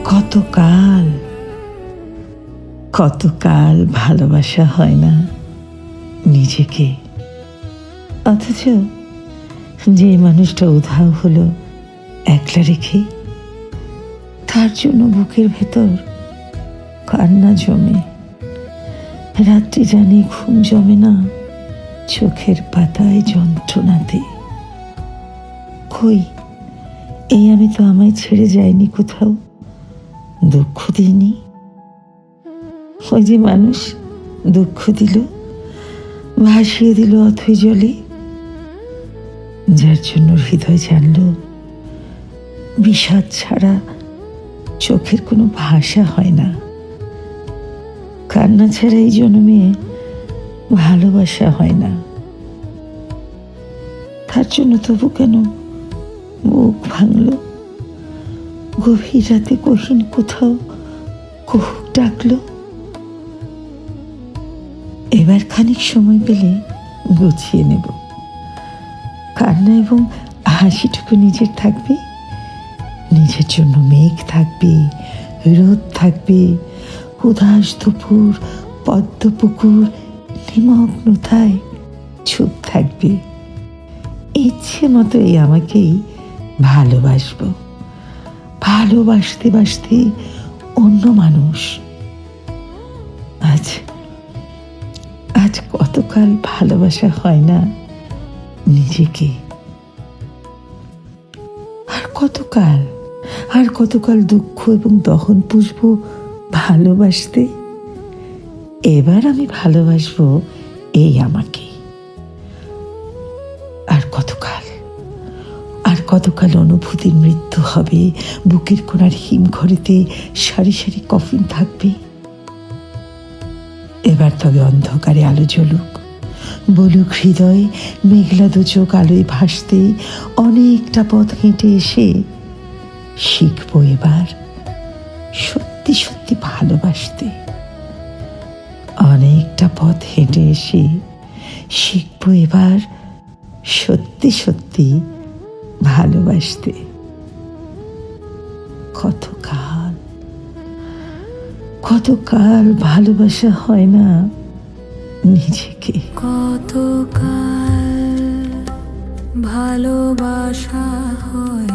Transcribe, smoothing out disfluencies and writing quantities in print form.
কতকাল কতকাল ভালোবাসা হয় না নিজেকে, অথচ যে মানুষটা উধাও হলো একলা রেখে, তার জন্য বুকের ভেতর কান্না জমে। রাত্রি জানি ঘুম জমে না, চোখের পাতায় যন্ত্রণাতে। কই, এই আমি তো আমায় ছেড়ে যাইনি কোথাও, দুঃখ দিইনি। ওই যে মানুষ দুঃখ দিল, ভাসিয়ে দিল অথই জলে, যার জন্য হৃদয় জানল বিষাদ ছাড়া চোখের কোনো ভাষা হয় না। কান্না ছাড়া এই জন্মে ভালোবাসা হয় না। তার জন্য তবু কেন বুক ভাঙল, গভীর রাতে কহিন কোথাও কুহুক ডাকলো। এবার খানিক সময় পেলে গুছিয়ে নেব, কান্না এবং হাসিটুকু নিজের থাকবে। নিজের জন্য মেঘ থাকবে, রোদ থাকবে, উদাস দুপুর, পদ্ম পুকুর নিমগ্নতায় চুপ থাকবে। ইচ্ছে মতোই আমাকেই ভালোবাসবো, ভালোবাসতে বাসতে অন্য মানুষ। আজ আজ কতকাল ভালোবাসা হয় না নিজেকে। আর কতকাল দুঃখ এবং দহন পুষবো ভালোবাসতে। এবার আমি ভালোবাসবো এই আমাকে। আর কতকাল অনুভূতির মৃত্যু হবে, বুকের কোণার হিমঘরেতে সারি সারি কফিন থাকবে। এবার তবে অন্ধকারে আলো জ্বলুক, বলুক হৃদয় মেঘলা দু চোখ আলোয় ভাসতে। অনেকটা পথ হেঁটে এসে শিখবো এবার সত্যি সত্যি ভালোবাসতে। অনেকটা পথ হেঁটে এসে শিখবো এবার সত্যি সত্যি ভালোবাসতে। কতকাল ভালোবাসা হয় না নিজেকে। কতকাল ভালোবাসা হয়